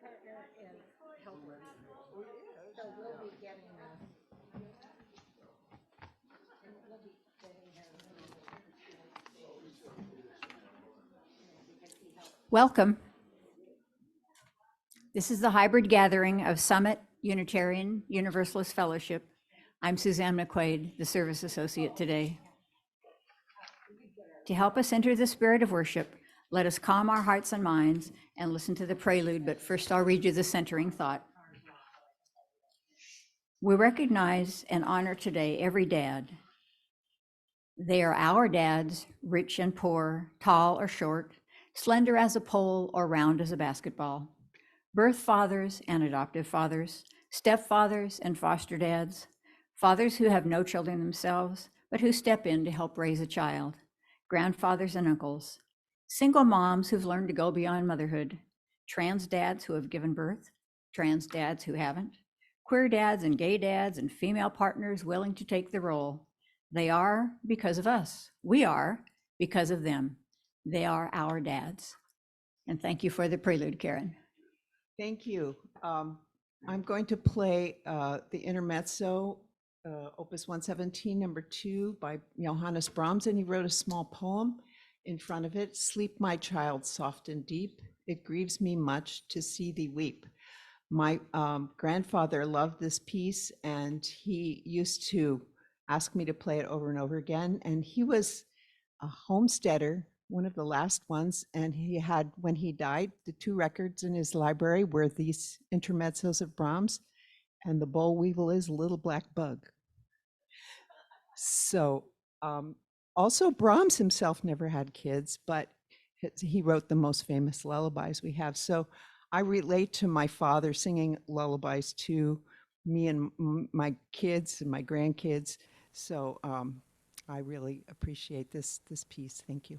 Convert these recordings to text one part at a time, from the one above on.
partner in health work. So we'll be getting and we'll be getting Welcome. This is the hybrid gathering of Summit Unitarian Universalist Fellowship. I'm Suzanne McQuaide, the Service Associate today. To help us enter the spirit of worship, let us calm our hearts and minds and listen to the prelude, but first I'll read you the centering thought. We recognize and honor today every dad. They are our dads, rich and poor, tall or short, slender as a pole or round as a basketball. Birth fathers and adoptive fathers, stepfathers and foster dads, fathers who have no children themselves, but who step in to help raise a child, grandfathers and uncles, single moms who've learned to go beyond motherhood, trans dads who have given birth, trans dads who haven't, queer dads and gay dads and female partners willing to take the role. They are because of us. We are because of them. They are our dads. And thank you for the prelude, Karen. Thank you. I'm going to play the Intermezzo, Opus 117, number 2 by Johannes Brahms, and he wrote a small poem in front of it. Sleep, my child, soft and deep. It grieves me much to see thee weep. My grandfather loved this piece, and he used to ask me to play it over and over again. And he was a homesteader, one of the last ones, and he had, when he died, the 2 records in his library were these intermezzos of Brahms, and the boll weevil is a little black bug. So also Brahms himself never had kids, but he wrote the most famous lullabies we have. So I relate to my father singing lullabies to me and my kids and my grandkids. So I really appreciate this piece. Thank you.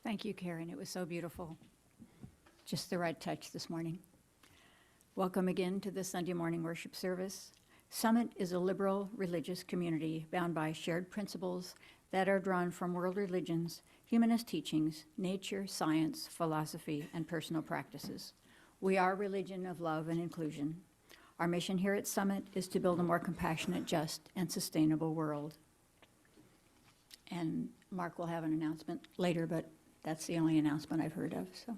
Thank you, Karen. It was so beautiful. Just the right touch this morning. Welcome again to the Sunday morning worship service. Summit is a liberal religious community bound by shared principles that are drawn from world religions, humanist teachings, nature, science, philosophy, and personal practices. We are a religion of love and inclusion. Our mission here at Summit is to build a more compassionate, just, and sustainable world. And Mark will have an announcement later, but that's the only announcement I've heard of. So,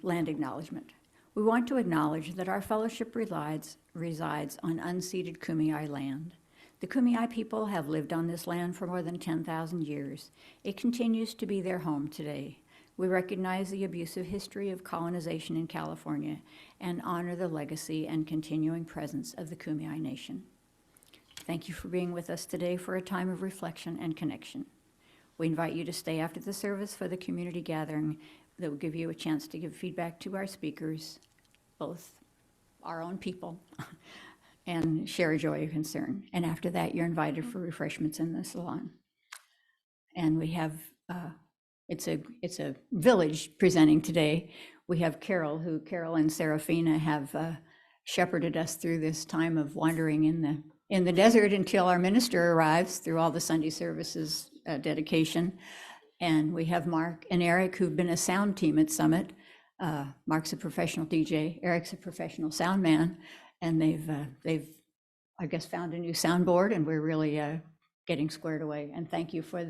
land acknowledgement. We want to acknowledge that our fellowship resides on unceded Kumeyaay land. The Kumeyaay people have lived on this land for more than 10,000 years. It continues to be their home today. We recognize the abusive history of colonization in California and honor the legacy and continuing presence of the Kumeyaay Nation. Thank you for being with us today for a time of reflection and connection. We invite you to stay after the service for the community gathering that will give you a chance to give feedback to our speakers, both our own people, and share a joy or concern. And after that, you're invited for refreshments in the salon. And we have, it's a village presenting today. We have Carol and Serafina have shepherded us through this time of wandering in the desert until our minister arrives through all the Sunday services dedication. And we have Mark and Eric, who've been a sound team at Summit. Mark's a professional DJ, Eric's a professional sound man, and they've I guess found a new soundboard, and we're really getting squared away. And thank you for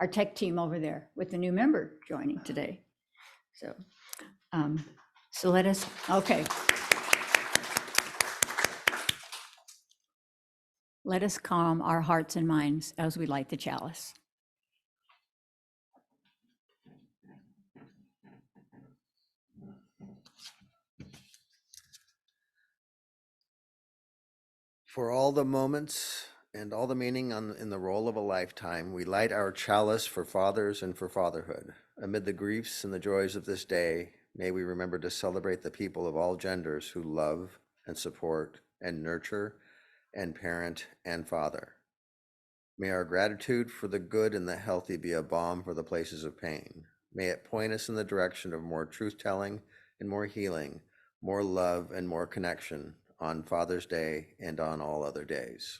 our tech team over there with the new member joining today. So let us, okay. Let us calm our hearts and minds as we light the chalice. For all the moments and all the meaning in the role of a lifetime, we light our chalice for fathers and for fatherhood. Amid the griefs and the joys of this day, may we remember to celebrate the people of all genders who love and support and nurture and parent and father. May our gratitude for the good and the healthy be a balm for the places of pain. May it point us in the direction of more truth-telling and more healing, more love and more connection on Father's Day and on all other days.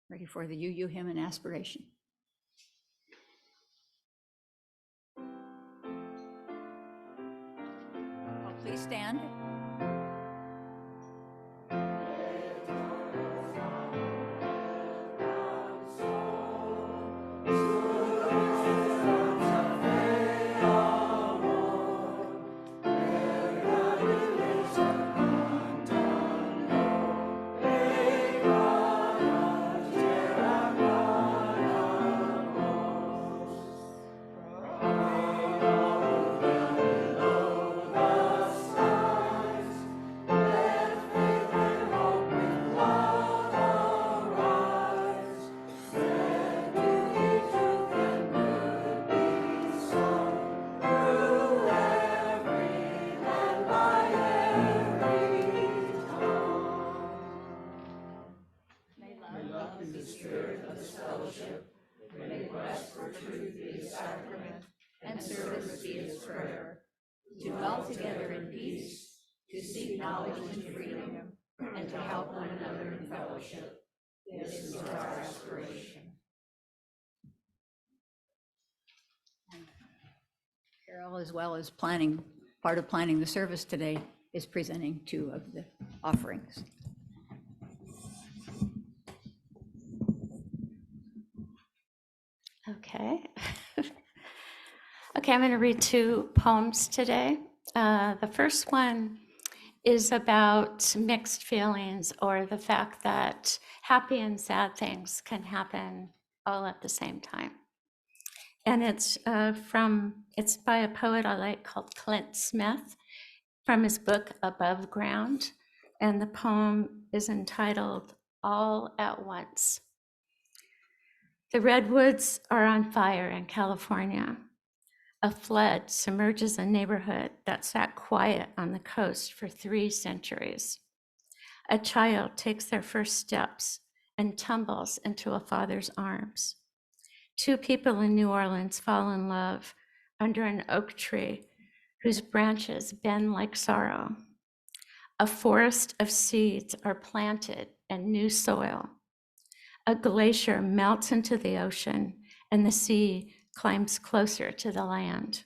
Ready for the you hymn and aspiration. Oh, please stand. And service be its prayer, to dwell together in peace, to seek knowledge and freedom, and to help one another in fellowship. This is our aspiration. Carol, as well as part of planning the service today, is presenting 2 of the offerings. Okay. Okay, I'm going to read 2 poems today. The first one is about mixed feelings, or the fact that happy and sad things can happen all at the same time. And it's by a poet I like called Clint Smith, from his book Above Ground. And the poem is entitled All at Once. The redwoods are on fire in California. A flood submerges a neighborhood that sat quiet on the coast for 3 centuries. A child takes their first steps and tumbles into a father's arms. 2 people in New Orleans fall in love under an oak tree whose branches bend like sorrow. A forest of seeds are planted in new soil. A glacier melts into the ocean, and the sea climbs closer to the land.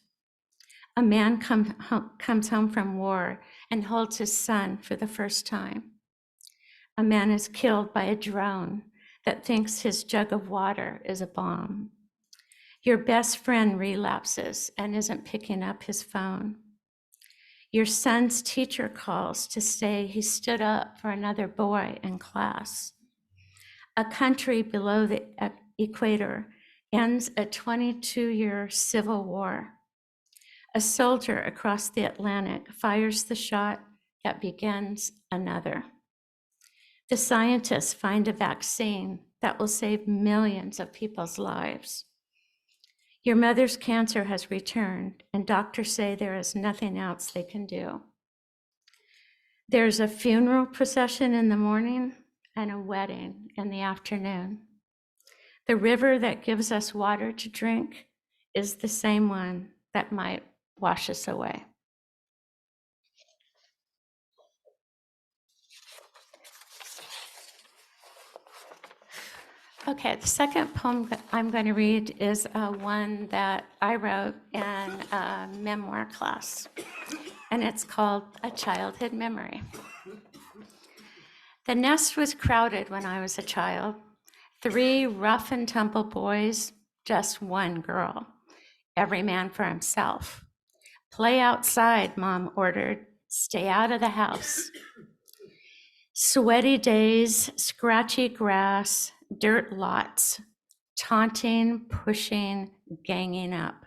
A man comes home from war and holds his son for the first time. A man is killed by a drone that thinks his jug of water is a bomb. Your best friend relapses and isn't picking up his phone. Your son's teacher calls to say he stood up for another boy in class. A country below the equator ends a 22-year civil war. A soldier across the Atlantic fires the shot that begins another. The scientists find a vaccine that will save millions of people's lives. Your mother's cancer has returned, and doctors say there is nothing else they can do. There's a funeral procession in the morning and a wedding in the afternoon. The river that gives us water to drink is the same one that might wash us away. Okay, the second poem that I'm going to read is one that I wrote in a memoir class, and it's called A Childhood Memory. The nest was crowded when I was a child. 3 rough and tumble boys, just 1 girl, every man for himself. Play outside, Mom ordered. Stay out of the house. Sweaty days, scratchy grass, dirt lots, taunting, pushing, ganging up.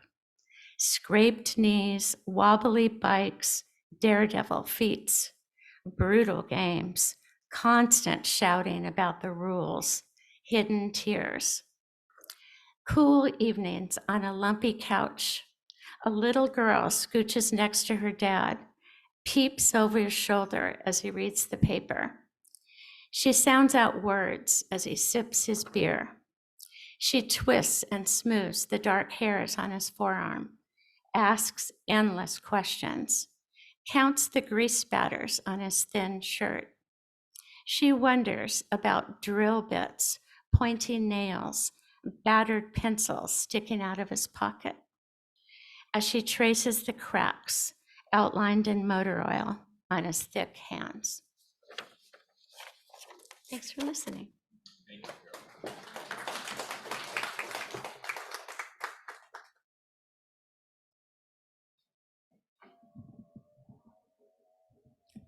Scraped knees, wobbly bikes, daredevil feats, brutal games, constant shouting about the rules, hidden tears. Cool evenings on a lumpy couch. A little girl scooches next to her dad, peeps over his shoulder as he reads the paper. She sounds out words as he sips his beer. She twists and smooths the dark hairs on his forearm, asks endless questions, counts the grease spatters on his thin shirt. She wonders about drill bits, pointy nails, battered pencils sticking out of his pocket. As she traces the cracks outlined in motor oil on his thick hands. Thanks for listening.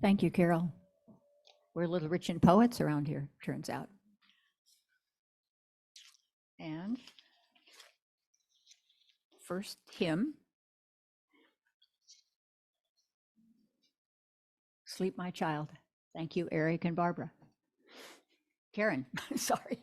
Thank you, Carol. We're a little rich in poets around here, turns out. And first hymn, Sleep My Child. Thank you, Eric and Barbara. Karen, sorry.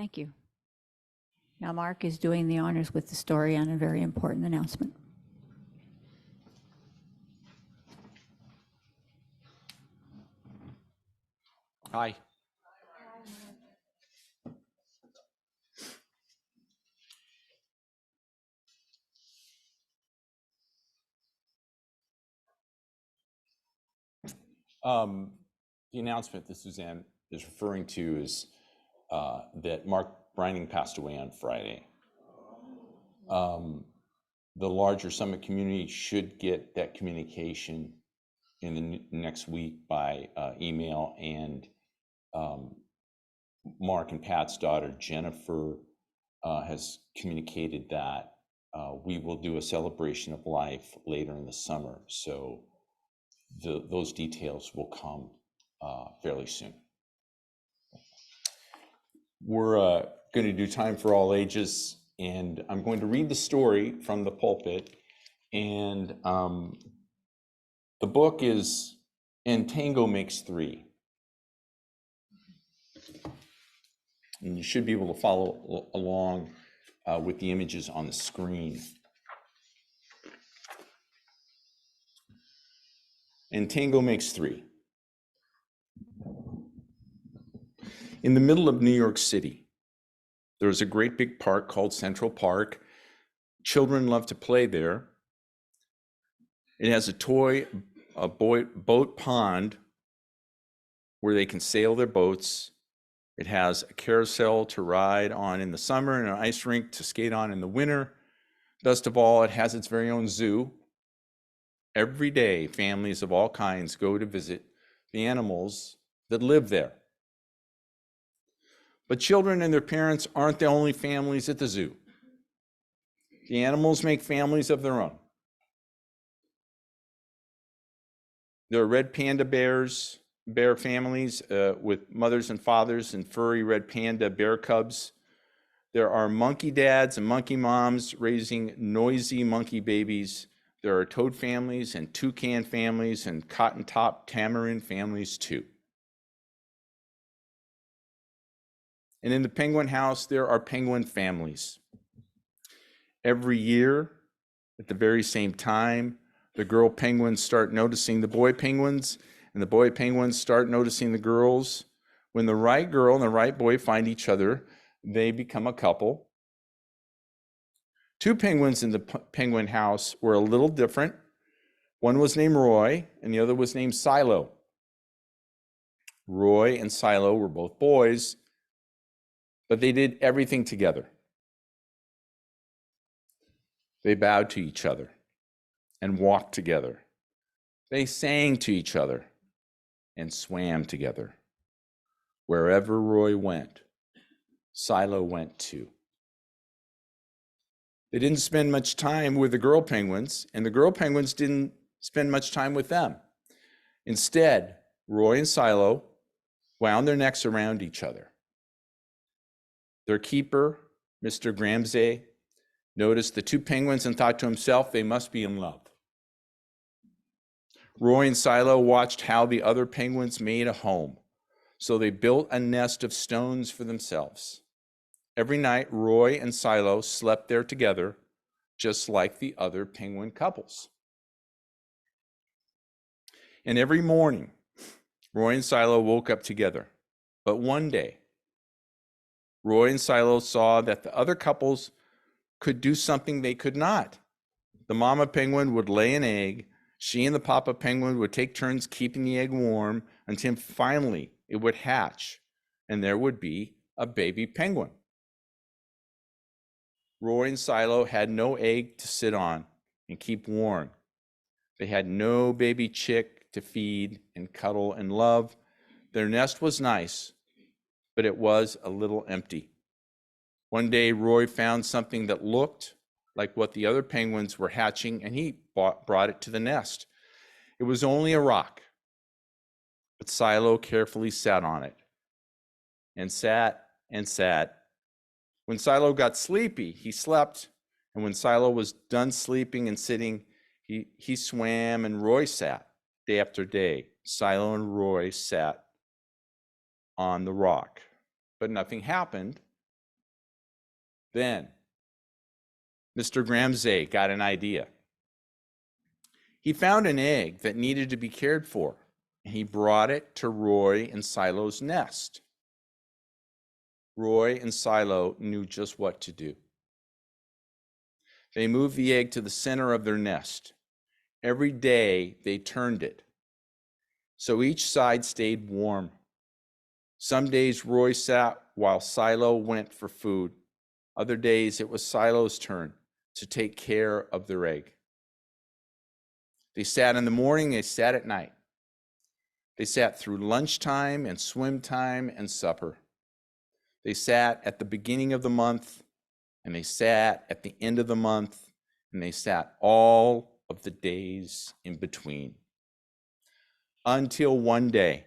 Thank you. Now Mark is doing the honors with the story on a very important announcement. Hi. The announcement that Suzanne is referring to is that Mark Brining passed away on Friday. The larger Summit community should get that communication in the next week by email, and Mark and Pat's daughter Jennifer has communicated that we will do a celebration of life later in the summer. So those details will come fairly soon. We're going to do time for all ages, and I'm going to read the story from the pulpit. And the book is "And Tango Makes Three." And you should be able to follow along with the images on the screen. And Tango Makes Three. In the middle of New York City, there is a great big park called Central Park. Children love to play there. It has a boat pond where they can sail their boats. It has a carousel to ride on in the summer and an ice rink to skate on in the winter. Best of all, it has its very own zoo. Every day, families of all kinds go to visit the animals that live there. But children and their parents aren't the only families at the zoo. The animals make families of their own. There are red panda bear families with mothers and fathers and furry red panda bear cubs. There are monkey dads and monkey moms raising noisy monkey babies. There are toad families and toucan families and cotton top tamarin families too. And in the penguin house, there are penguin families. Every year, at the very same time, the girl penguins start noticing the boy penguins, and the boy penguins start noticing the girls. When the right girl and the right boy find each other, they become a couple. Two penguins in the penguin house were a little different. One was named Roy, and the other was named Silo. Roy and Silo were both boys, but they did everything together. They bowed to each other and walked together. They sang to each other and swam together. Wherever Roy went, Silo went too. They didn't spend much time with the girl penguins, and the girl penguins didn't spend much time with them. Instead, Roy and Silo wound their necks around each other. Their keeper, Mr. Gramsay, noticed the two penguins and thought to himself, they must be in love. Roy and Silo watched how the other penguins made a home. So they built a nest of stones for themselves. Every night, Roy and Silo slept there together, just like the other penguin couples. And every morning, Roy and Silo woke up together. But one day, Roy and Silo saw that the other couples could do something they could not. The mama penguin would lay an egg. She and the papa penguin would take turns keeping the egg warm until finally it would hatch, and there would be a baby penguin. Roy and Silo had no egg to sit on and keep warm. They had no baby chick to feed and cuddle and love. Their nest was nice, but it was a little empty. One day, Roy found something that looked like what the other penguins were hatching, and he brought it to the nest. It was only a rock, but Silo carefully sat on it and sat and sat. When Silo got sleepy, he slept, and when Silo was done sleeping and sitting, he swam, and Roy sat. Day after day, Silo and Roy sat on the rock, but nothing happened Then Mr. Ramsay got an idea. He found an egg that needed to be cared for, and he brought it to Roy and Silo's nest. Roy and Silo knew just what to do. They moved the egg to the center of their nest. Every day they turned it, so each side stayed warm. Some days Roy sat while Silo went for food. Other days it was Silo's turn to take care of their egg. They sat in the morning, they sat at night. They sat through lunchtime and swim time and supper. They sat at the beginning of the month, and they sat at the end of the month, and they sat all of the days in between. Until one day,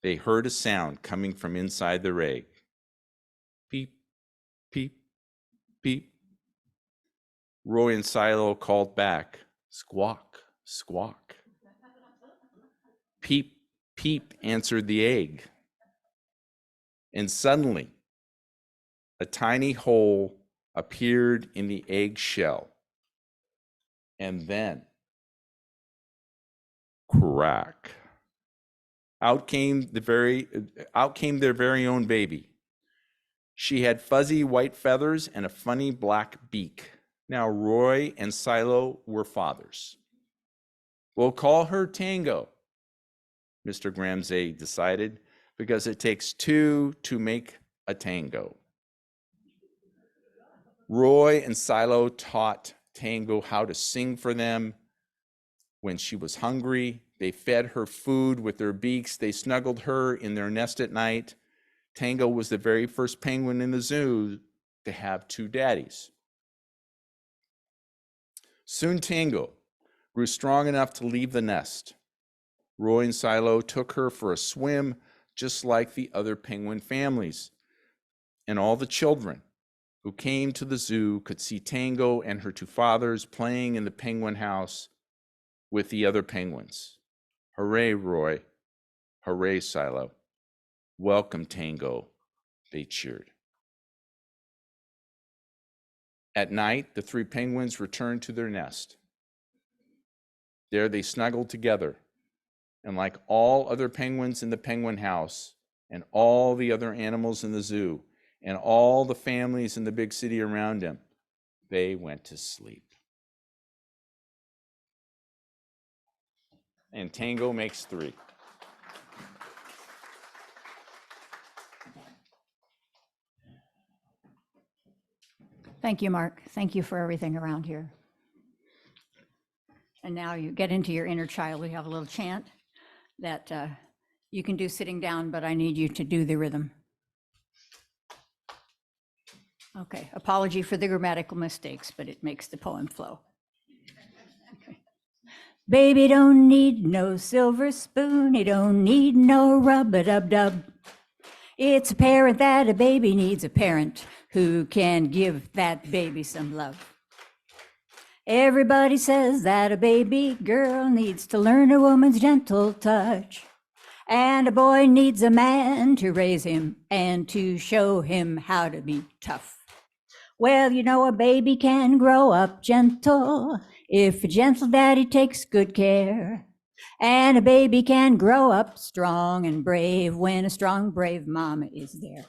they heard a sound coming from inside their egg. Peep, peep, peep. Roy and Silo called back, squawk, squawk. Peep, peep, answered the egg. And suddenly, a tiny hole appeared in the egg shell. And then, crack. Out came their very own baby. She had fuzzy white feathers and a funny black beak. Now Roy and Silo were fathers. We'll call her Tango, Mr. Ramsay decided, because it takes two to make a tango. Roy and Silo taught Tango how to sing for them. When she was hungry, they fed her food with their beaks. They snuggled her in their nest at night. Tango was the very first penguin in the zoo to have two daddies. Soon Tango grew strong enough to leave the nest. Roy and Silo took her for a swim, just like the other penguin families. And all the children who came to the zoo could see Tango and her two fathers playing in the penguin house with the other penguins. Hooray, Roy. Hooray, Silo. Welcome, Tango, they cheered. At night, the three penguins returned to their nest. There they snuggled together, and like all other penguins in the penguin house, and all the other animals in the zoo, and all the families in the big city around them, they went to sleep. And Tango makes three. Thank you, Mark. Thank you for everything around here. And now you get into your inner child. We have a little chant that you can do sitting down, but I need you to do the rhythm. Okay, apology for the grammatical mistakes, but it makes the poem flow. Okay. Baby don't need no silver spoon, he don't need no rub-a-dub-dub. It's a parent that a baby needs, a parent who can give that baby some love. Everybody says that a baby girl needs to learn a woman's gentle touch, and a boy needs a man to raise him and to show him how to be tough. Well, you know, a baby can grow up gentle if a gentle daddy takes good care. And a baby can grow up strong and brave when a strong, brave mama is there.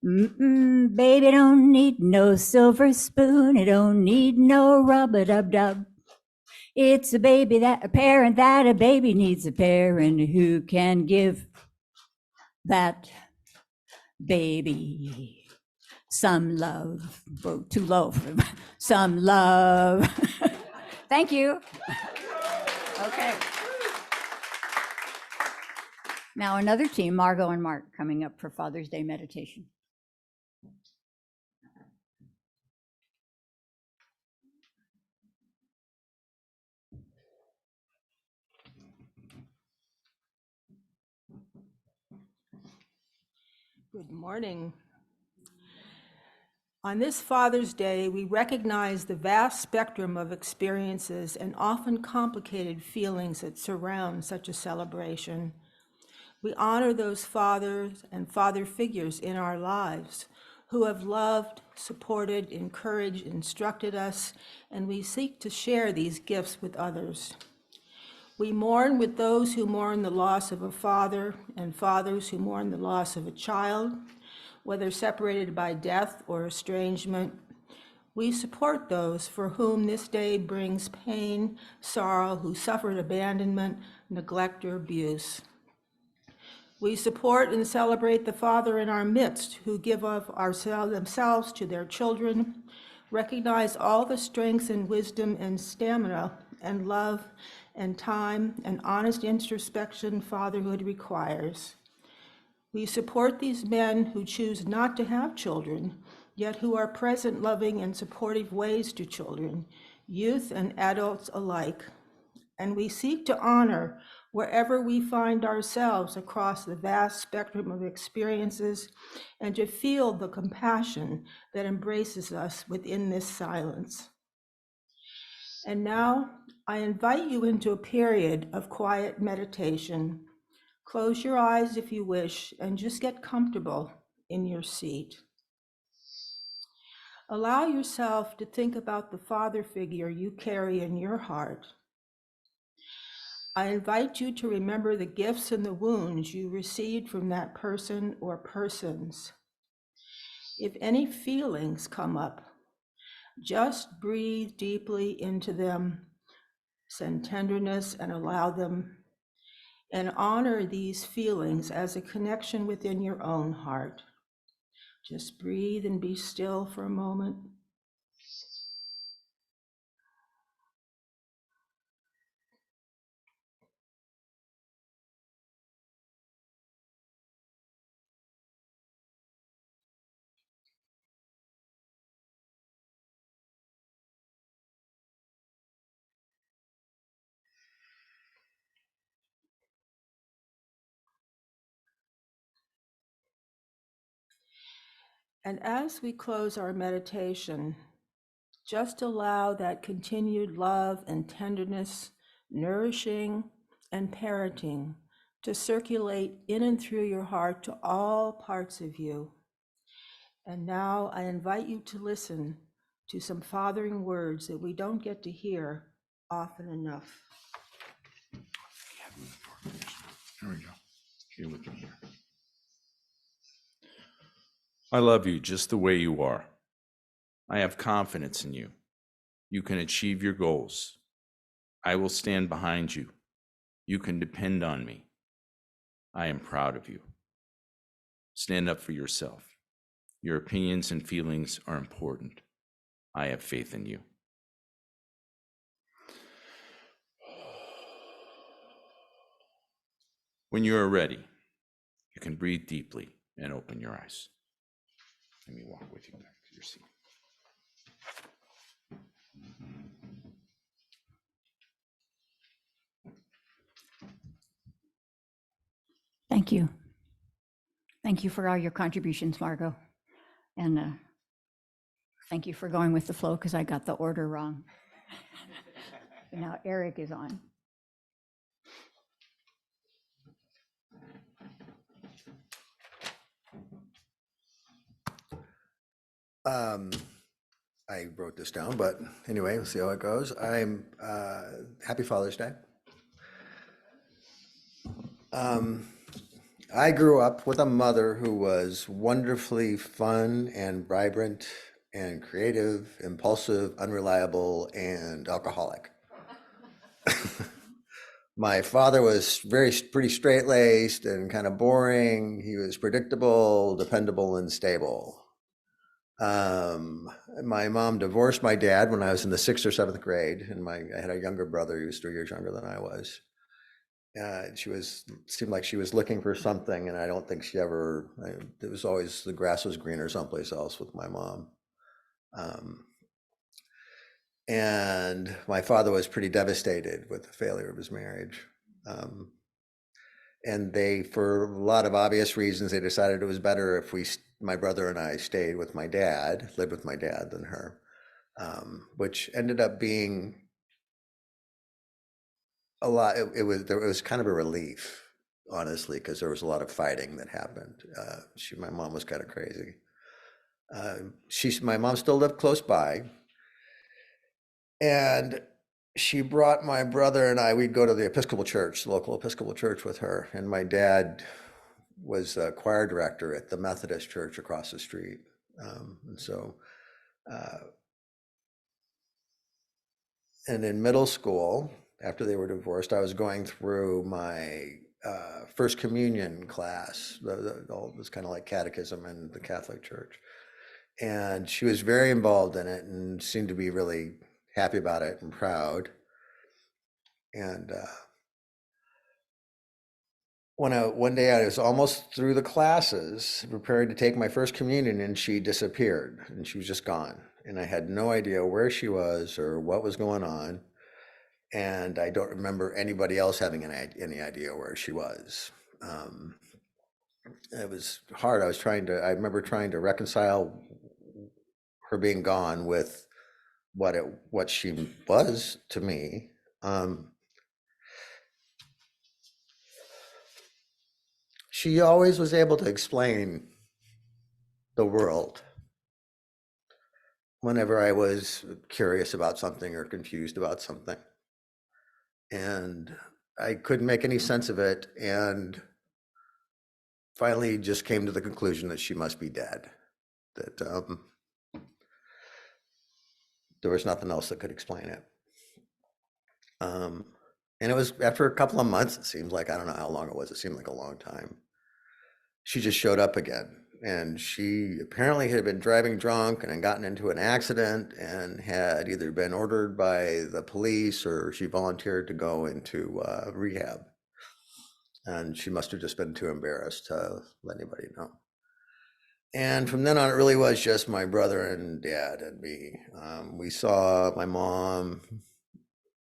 Baby don't need no silver spoon, it don't need no rub-a-dub-dub. It's a parent that a baby needs, a parent who can give that baby some love. Whoa, too low for him. Some love. Thank you. Okay. Now another team, Margot and Mark, coming up for Father's Day meditation. Good morning. On this Father's Day, we recognize the vast spectrum of experiences and often complicated feelings that surround such a celebration. We honor those fathers and father figures in our lives who have loved, supported, encouraged, instructed us, and we seek to share these gifts with others. We mourn with those who mourn the loss of a father and fathers who mourn the loss of a child, whether separated by death or estrangement. We support those for whom this day brings pain, sorrow, who suffered abandonment, neglect, or abuse. We support and celebrate the father in our midst who give of themselves to their children, recognize all the strength and wisdom and stamina and love and time and honest introspection fatherhood requires. We support these men who choose not to have children, yet who are present, loving, and supportive ways to children, youth and adults alike. And we seek to honor wherever we find ourselves across the vast spectrum of experiences and to feel the compassion that embraces us within this silence. And now I invite you into a period of quiet meditation. Close your eyes if you wish and just get comfortable in your seat. Allow yourself to think about the father figure you carry in your heart. I invite you to remember the gifts and the wounds you received from that person or persons. If any feelings come up, just breathe deeply into them, send tenderness and allow them, and honor these feelings as a connection within your own heart. Just breathe and be still for a moment. And as we close our meditation, just allow that continued love and tenderness, nourishing and parenting to circulate in and through your heart to all parts of you. And now I invite you to listen to some fathering words that we don't get to hear often enough. There we go. You're looking here. I love you just the way you are. I have confidence in you. You can achieve your goals. I will stand behind you. You can depend on me. I am proud of you. Stand up for yourself. Your opinions and feelings are important. I have faith in you. When you are ready, you can breathe deeply and open your eyes. Let me walk with you back to your seat. Thank you. Thank you for all your contributions, Margot. And thank you for going with the flow because I got the order wrong. Now Eric is on. I wrote this down, but anyway, we'll see how it goes. I'm happy Father's Day. I grew up with a mother who was wonderfully fun and vibrant and creative, impulsive, unreliable, and alcoholic. My father was pretty straight-laced and kind of boring. He was predictable, dependable, and stable. My mom divorced my dad when I was in the 6th or 7th grade, and I had a younger brother. He was 3 years younger than I was. Seemed like she was looking for something, and I don't think she ever. It was always the grass was greener someplace else with my mom. And my father was pretty devastated with the failure of his marriage. And for a lot of obvious reasons, they decided it was better if my brother and I stayed with my dad, lived with my dad than her, which ended up being a lot. It was kind of a relief, honestly, because there was a lot of fighting that happened. My mom was kind of crazy. My mom still lived close by, and she brought my brother and I, we'd go to the Episcopal church, the local Episcopal church with her. And my dad was a choir director at the Methodist church across the street. And so, and in middle school, after they were divorced, I was going through my first communion class. It was kind of like catechism in the Catholic Church. And she was very involved in it and seemed to be really happy about it and proud. And one day I was almost through the classes, preparing to take my first communion, and she disappeared, and she was just gone. And I had no idea where she was or what was going on. And I don't remember anybody else having any idea where she was. It was hard. I remember trying to reconcile her being gone with what she was to me. She always was able to explain the world whenever I was curious about something or confused about something. And I couldn't make any sense of it, and finally just came to the conclusion that she must be dead, that there was nothing else that could explain it. And it was after a couple of months, it seemed like, I don't know how long it was, it seemed like a long time. She just showed up again, and she apparently had been driving drunk and had gotten into an accident and had either been ordered by the police or she volunteered to go into rehab. And she must have just been too embarrassed to let anybody know. And from then on, it really was just my brother and dad and me. We saw my mom,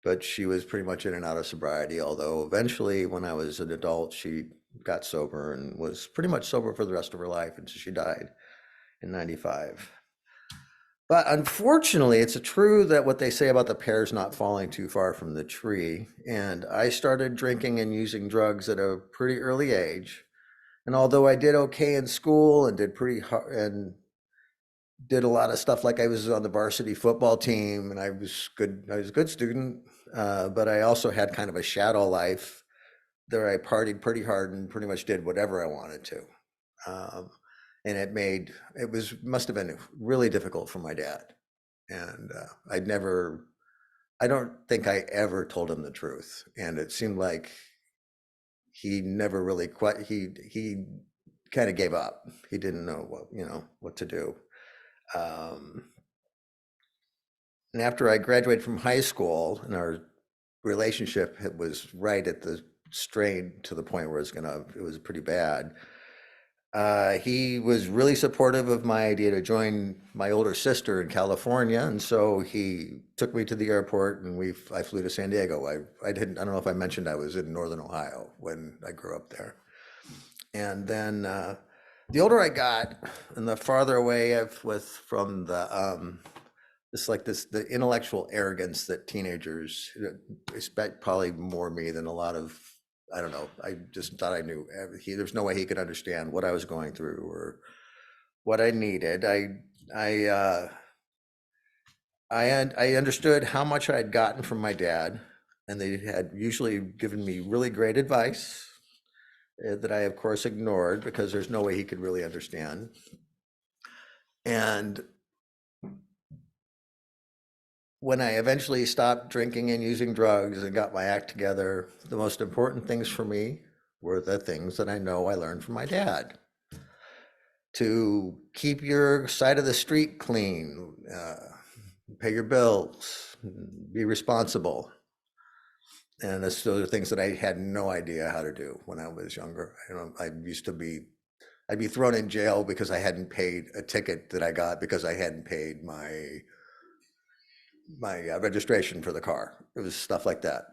but she was pretty much in and out of sobriety, although eventually when I was an adult, she got sober and was pretty much sober for the rest of her life until she died in 95. But unfortunately, it's true that what they say about the pears not falling too far from the tree. And I started drinking and using drugs at a pretty early age. And although I did okay in school and did pretty hard and did a lot of stuff, like I was on the varsity football team and I was a good student, but I also had kind of a shadow life there. I partied pretty hard and pretty much did whatever I wanted to. And it must have been really difficult for my dad. And I don't think I ever told him the truth. And it seemed like he never really quite, he kind of gave up. He didn't know what to do. And after I graduated from high school, and our relationship was right at the strain to the point where it was pretty bad. He was really supportive of my idea to join my older sister in California, and so he took me to the airport, and I flew to San Diego. I don't know if I mentioned I was in Northern Ohio when I grew up there. And then the older I got, and the farther away from the the intellectual arrogance that teenagers, expect probably more me than a lot of, I don't know. I just thought I knew there's no way he could understand what I was going through or what I needed. I understood how much I had gotten from my dad, and they had usually given me really great advice that I of course ignored because there's no way he could really understand. And when I eventually stopped drinking and using drugs and got my act together, the most important things for me were the things that I know I learned from my dad. To keep your side of the street clean, pay your bills, be responsible. And those are things that I had no idea how to do when I was younger. I'd be thrown in jail because I hadn't paid a ticket that I got because I hadn't paid my registration for the car. It was stuff like that.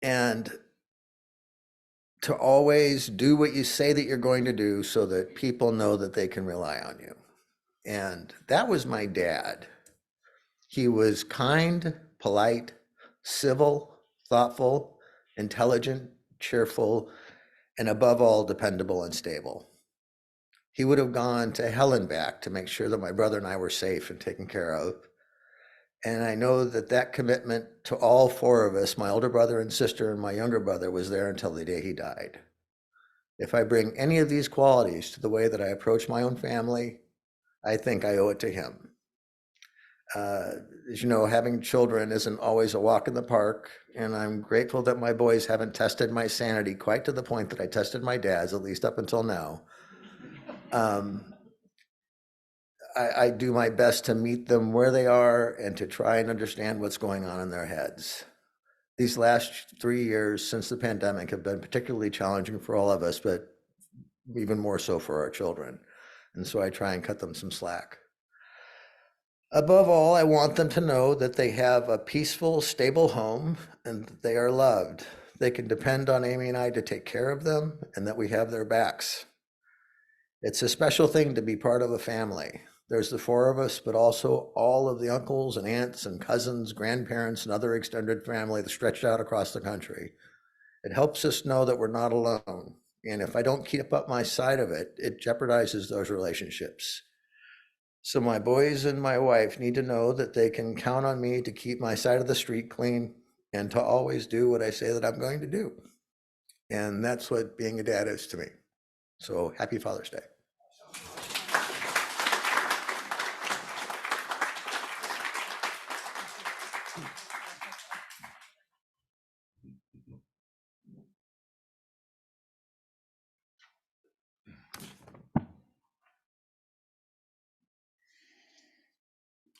And to always do what you say that you're going to do so that people know that they can rely on you. And that was my dad. He was kind, polite, civil, thoughtful, intelligent, cheerful, and above all, dependable and stable. He would have gone to hell and back to make sure that my brother and I were safe and taken care of. And I know that that commitment to all four of us, my older brother and sister and my younger brother, was there until the day he died. If I bring any of these qualities to the way that I approach my own family, I think I owe it to him. As you know, having children isn't always a walk in the park, and I'm grateful that my boys haven't tested my sanity quite to the point that I tested my dad's, at least up until now. I do my best to meet them where they are and to try and understand what's going on in their heads. These last 3 years since the pandemic have been particularly challenging for all of us, but even more so for our children. And so I try and cut them some slack. Above all, I want them to know that they have a peaceful, stable home and that they are loved. They can depend on Amy and I to take care of them and that we have their backs. It's a special thing to be part of a family. There's the four of us, but also all of the uncles and aunts and cousins, grandparents, and other extended family that stretched out across the country. It helps us know that we're not alone. And if I don't keep up my side of it, it jeopardizes those relationships. So my boys and my wife need to know that they can count on me to keep my side of the street clean and to always do what I say that I'm going to do. And that's what being a dad is to me. So happy Father's Day.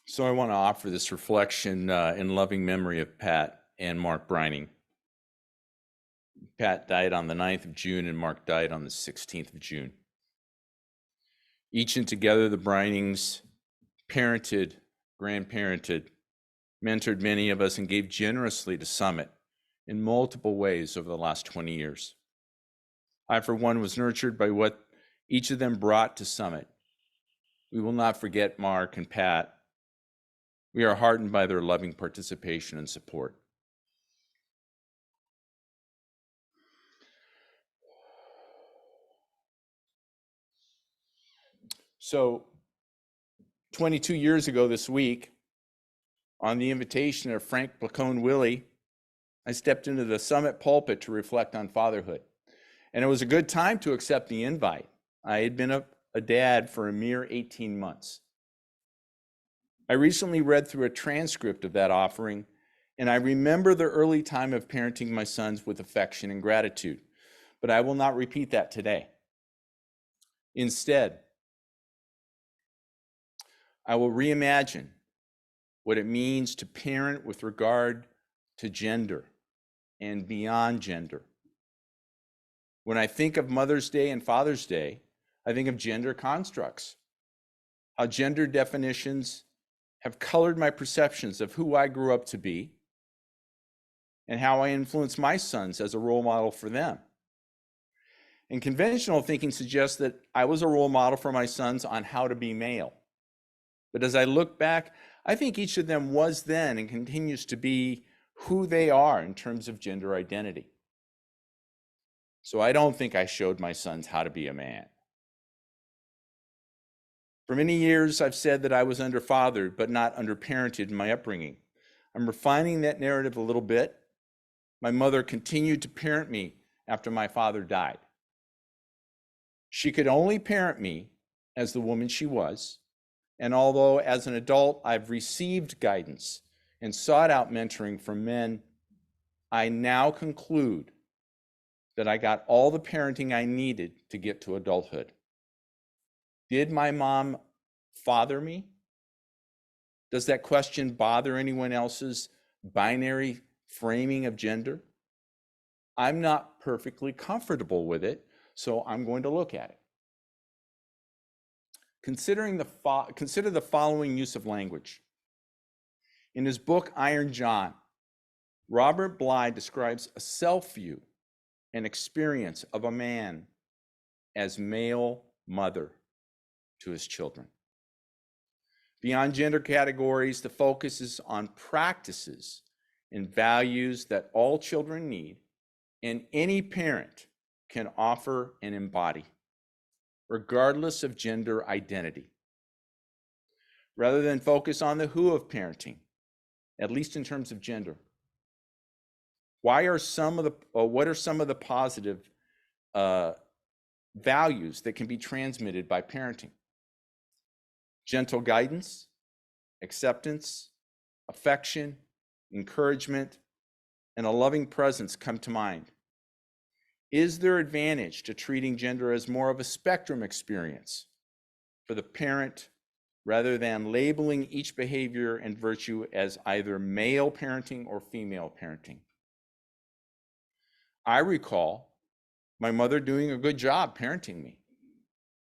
So I want to offer this reflection in loving memory of Pat and Mark Brining. Pat died on the 9th of June and Mark died on the 16th of June. Each and together, the Brinings parented, grandparented, mentored many of us and gave generously to Summit in multiple ways over the last 20 years. I, for one, was nurtured by what each of them brought to Summit. We will not forget Mark and Pat. We are heartened by their loving participation and support. So 22 years ago this week, on the invitation of Frank Placone Willie, I stepped into the Summit pulpit to reflect on fatherhood. And it was a good time to accept the invite. I had been a dad for a mere 18 months. I recently read through a transcript of that offering, and I remember the early time of parenting my sons with affection and gratitude. But I will not repeat that today. Instead, I will reimagine what it means to parent with regard to gender and beyond gender. When I think of Mother's Day and Father's Day, I think of gender constructs, how gender definitions have colored my perceptions of who I grew up to be and how I influence my sons as a role model for them. And conventional thinking suggests that I was a role model for my sons on how to be male. But as I look back, I think each of them was then and continues to be who they are in terms of gender identity. So I don't think I showed my sons how to be a man. For many years, I've said that I was underfathered, but not underparented in my upbringing. I'm refining that narrative a little bit. My mother continued to parent me after my father died. She could only parent me as the woman she was. And although as an adult, I've received guidance and sought out mentoring from men, I now conclude that I got all the parenting I needed to get to adulthood. Did my mom father me? Does that question bother anyone else's binary framing of gender? I'm not perfectly comfortable with it, so I'm going to look at it. Consider the following use of language. In his book, Iron John, Robert Bly describes a self-view and experience of a man as male mother to his children. Beyond gender categories, the focus is on practices and values that all children need and any parent can offer and embody. regardless of gender identity. Rather than focus on the who of parenting, at least in terms of gender, what are some of the positive values that can be transmitted by parenting? Gentle guidance, acceptance, affection, encouragement, and a loving presence come to mind. Is there advantage to treating gender as more of a spectrum experience for the parent rather than labeling each behavior and virtue as either male parenting or female parenting? I recall my mother doing a good job parenting me.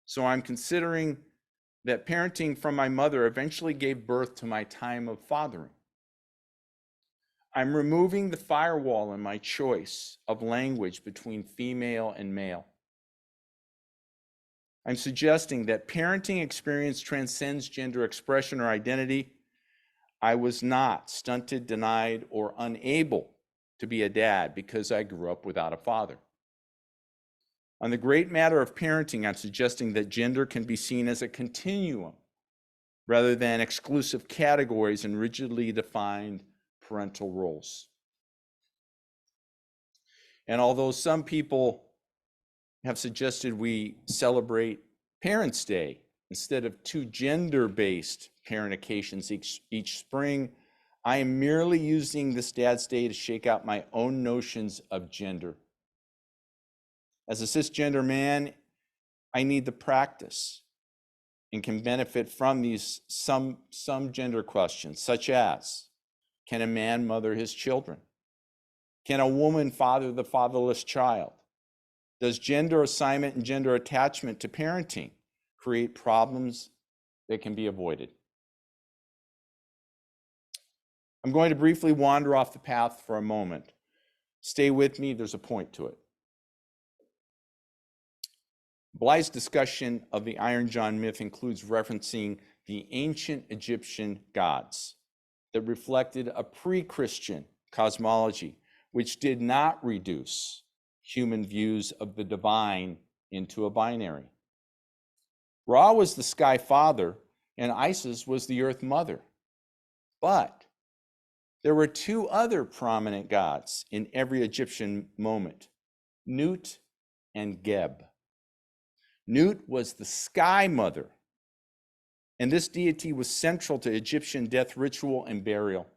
So I'm considering that parenting from my mother eventually gave birth to my time of fathering. I'm removing the firewall in my choice of language between female and male. I'm suggesting that parenting experience transcends gender expression or identity. I was not stunted, denied, or unable to be a dad because I grew up without a father. On the great matter of parenting, I'm suggesting that gender can be seen as a continuum rather than exclusive categories and rigidly defined parental roles. And although some people have suggested we celebrate Parents' Day instead of 2 gender-based parent occasions each spring, I am merely using this Dad's Day to shake out my own notions of gender. As a cisgender man, I need the practice and can benefit from these some gender questions, such as, can a man mother his children? Can a woman father the fatherless child? Does gender assignment and gender attachment to parenting create problems that can be avoided? I'm going to briefly wander off the path for a moment. Stay with me, there's a point to it. Bly's discussion of the Iron John myth includes referencing the ancient Egyptian gods that reflected a pre-Christian cosmology, which did not reduce human views of the divine into a binary. Ra was the sky father and Isis was the earth mother. But there were 2 other prominent gods in every Egyptian moment, Nut and Geb. Nut was the sky mother, and this deity was central to Egyptian death ritual and burial.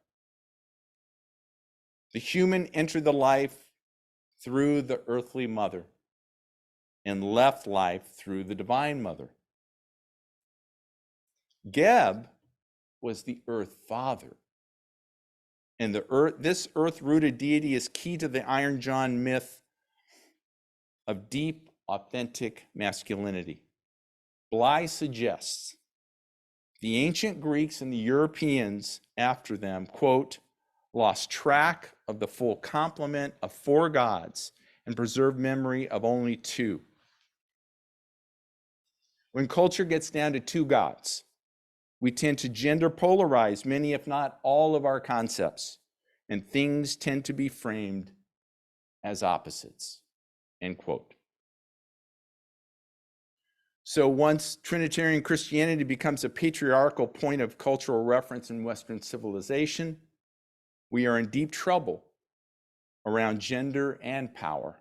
The human entered the life through the earthly mother and left life through the divine mother. Geb was the earth father. And this earth-rooted deity is key to the Iron John myth of deep, authentic masculinity. Bly suggests the ancient Greeks and the Europeans after them, quote, lost track of the full complement of 4 gods and preserved memory of only 2. When culture gets down to 2 gods, we tend to gender polarize many, if not all, of our concepts, and things tend to be framed as opposites, end quote. So once Trinitarian Christianity becomes a patriarchal point of cultural reference in Western civilization, we are in deep trouble around gender and power.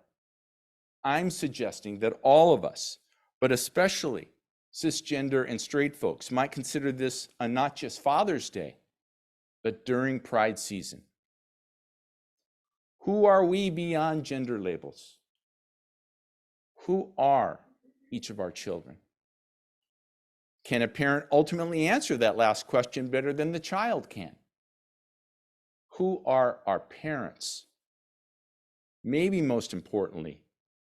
I'm suggesting that all of us, but especially cisgender and straight folks, might consider this a not just Father's Day, but during Pride season. Who are we beyond gender labels? Who are each of our children? Can a parent ultimately answer that last question better than the child can? Who are our parents? Maybe most importantly,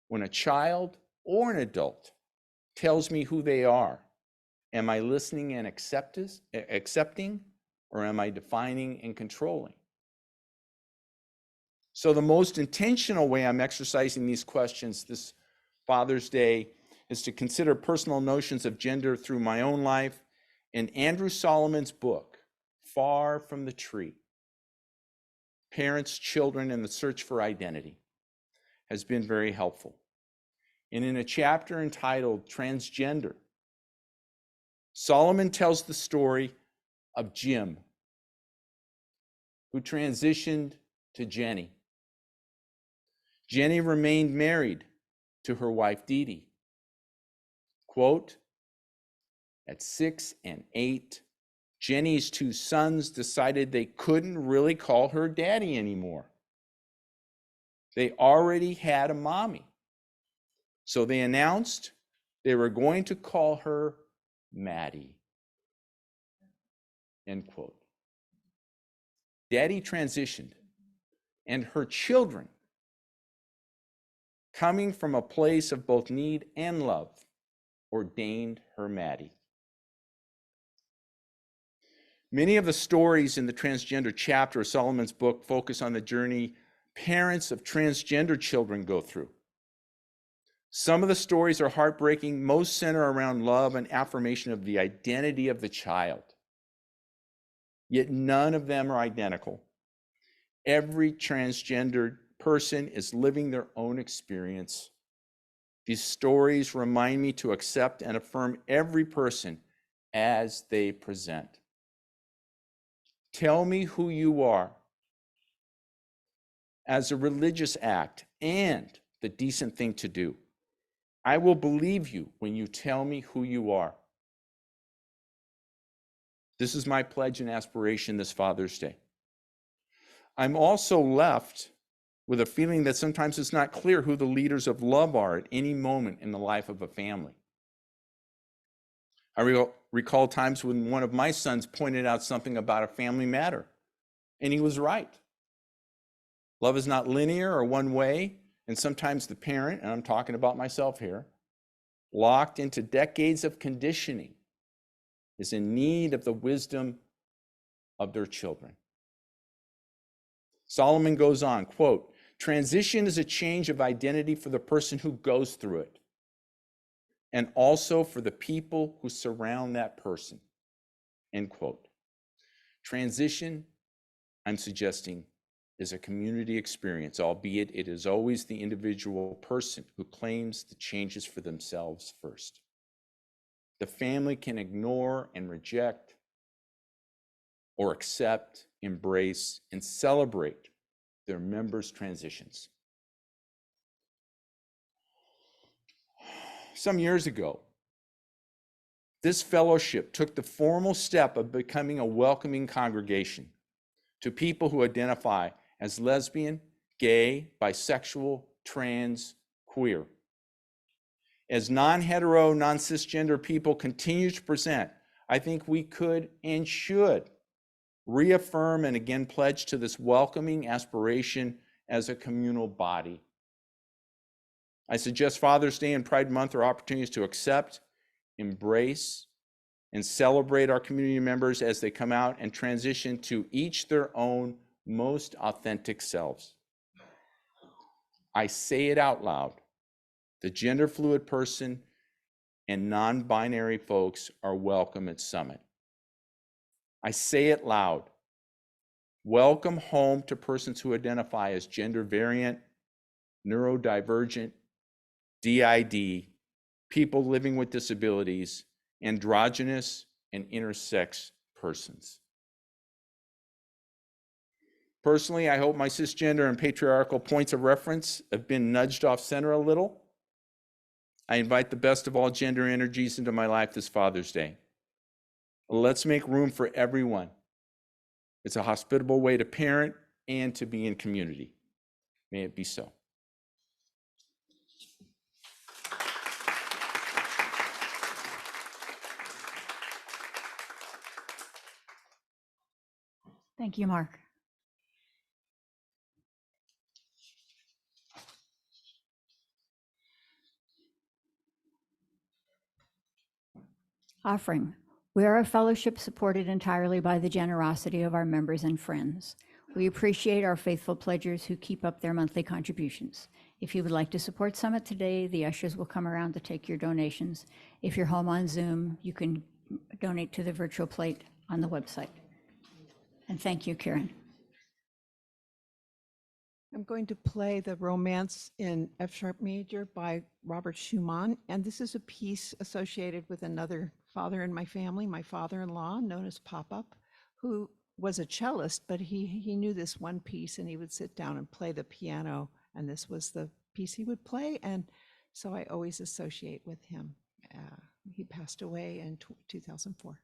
when a child or an adult tells me who they are, am I listening and accepting, or am I defining and controlling? So the most intentional way I'm exercising these questions this Father's Day is to consider personal notions of gender through my own life. And Andrew Solomon's book, Far from the Tree, Parents, Children, and the Search for Identity, has been very helpful. And in a chapter entitled Transgender, Solomon tells the story of Jim, who transitioned to Jenny. Jenny remained married to her wife, Dee Dee. Quote, at 6 and 8, Jenny's two sons decided they couldn't really call her daddy anymore. They already had a mommy. So they announced they were going to call her Maddie. End quote. Daddy transitioned, and her children, coming from a place of both need and love, ordained her Maddie. Many of the stories in the transgender chapter of Solomon's book focus on the journey parents of transgender children go through. Some of the stories are heartbreaking, most center around love and affirmation of the identity of the child. Yet none of them are identical. Every transgendered person is living their own experience. These stories remind me to accept and affirm every person as they present. Tell me who you are as a religious act and the decent thing to do. I will believe you when you tell me who you are. This is my pledge and aspiration this Father's Day. I'm also left with a feeling that sometimes it's not clear who the leaders of love are at any moment in the life of a family. I recall times when one of my sons pointed out something about a family matter, and he was right. Love is not linear or one way, and sometimes the parent, and I'm talking about myself here, locked into decades of conditioning, is in need of the wisdom of their children. Solomon goes on, quote, transition is a change of identity for the person who goes through it, and also for the people who surround that person, end quote. Transition, I'm suggesting, is a community experience, albeit it is always the individual person who claims the changes for themselves first. The family can ignore and reject or accept, embrace, and celebrate their members' transitions. Some years ago, this fellowship took the formal step of becoming a welcoming congregation to people who identify as lesbian, gay, bisexual, trans, queer. As non-hetero, non-cisgender people continue to present, I think we could and should reaffirm and again pledge to this welcoming aspiration as a communal body. I suggest Father's Day and Pride Month are opportunities to accept, embrace, and celebrate our community members as they come out and transition to each their own most authentic selves. I say it out loud. The gender fluid person and non-binary folks are welcome at Summit. I say it loud. Welcome home to persons who identify as gender variant, neurodivergent, DID, people living with disabilities, androgynous, and intersex persons. Personally, I hope my cisgender and patriarchal points of reference have been nudged off center a little. I invite the best of all gender energies into my life this Father's Day. Let's make room for everyone. It's a hospitable way to parent and to be in community. May it be so. Thank you, Mark. Offering. We are a fellowship supported entirely by the generosity of our members and friends. We appreciate our faithful pledgers who keep up their monthly contributions. If you would like to support Summit today, the ushers will come around to take your donations. If you're home on Zoom, you can donate to the virtual plate on the website. And thank you, Karen. I'm going to play the Romance in F sharp major by Robert Schumann, and this is a piece associated with another father in my family, my father-in-law, known as Pop-Up, who was a cellist, but he knew this one piece, and he would sit down and play the piano, and this was the piece he would play, and so I always associate with him. He passed away in 2004.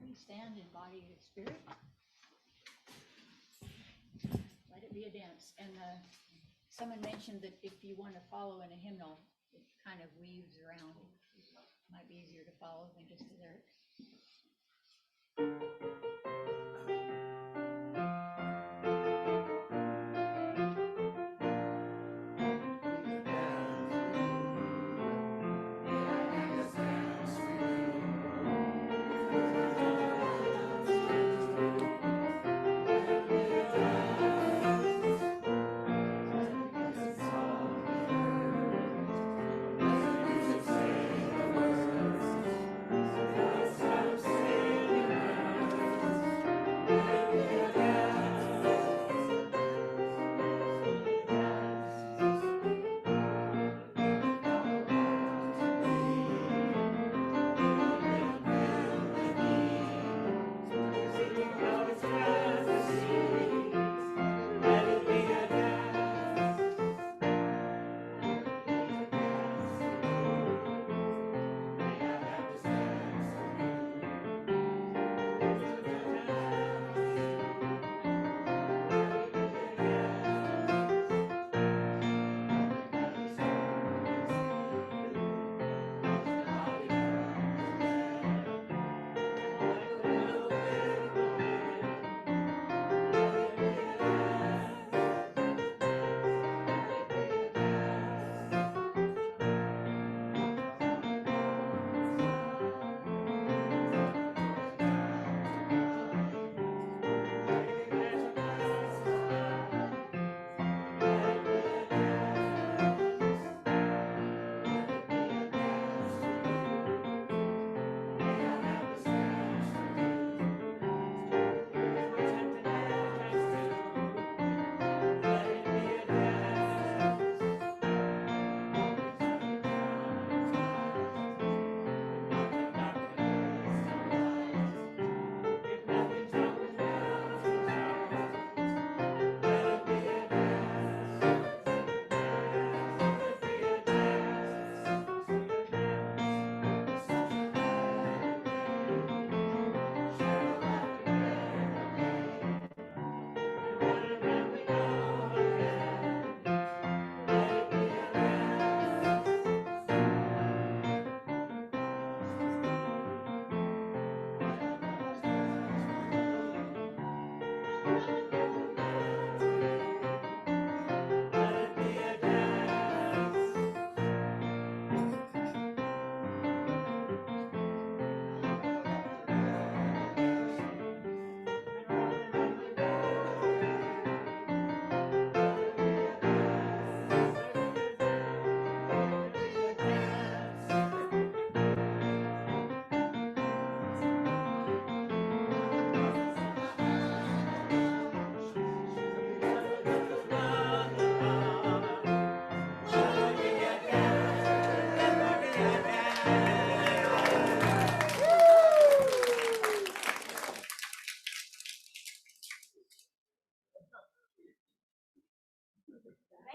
We stand in body and spirit. Let it be a dance. And the Someone mentioned that if you want to follow in a hymnal, it kind of weaves around. Might be easier to follow than just the lyrics.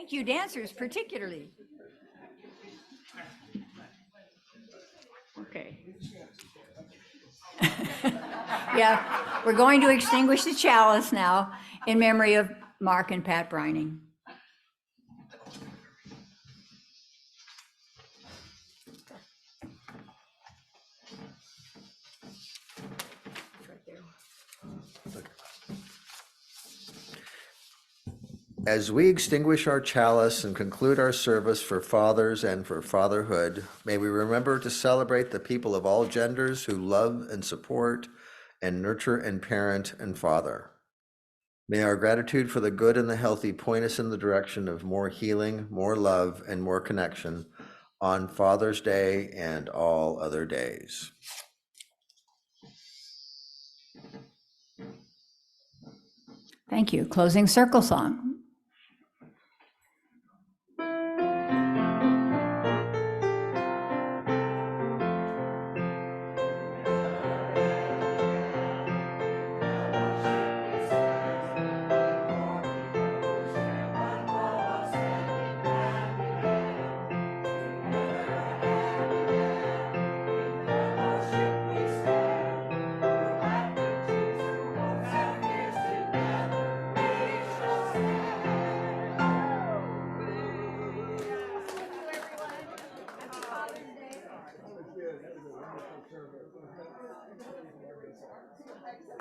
Thank you, dancers, particularly. Okay. Yeah, we're going to extinguish the chalice now in memory of Mark and Pat Brining. As we extinguish our chalice and conclude our service for fathers and for fatherhood, may we remember to celebrate the people of all genders who love and support and nurture and parent and father. May our gratitude for the good and the healthy point us in the direction of more healing, more love, and more connection on Father's Day and all other days. Thank you. Closing circle song.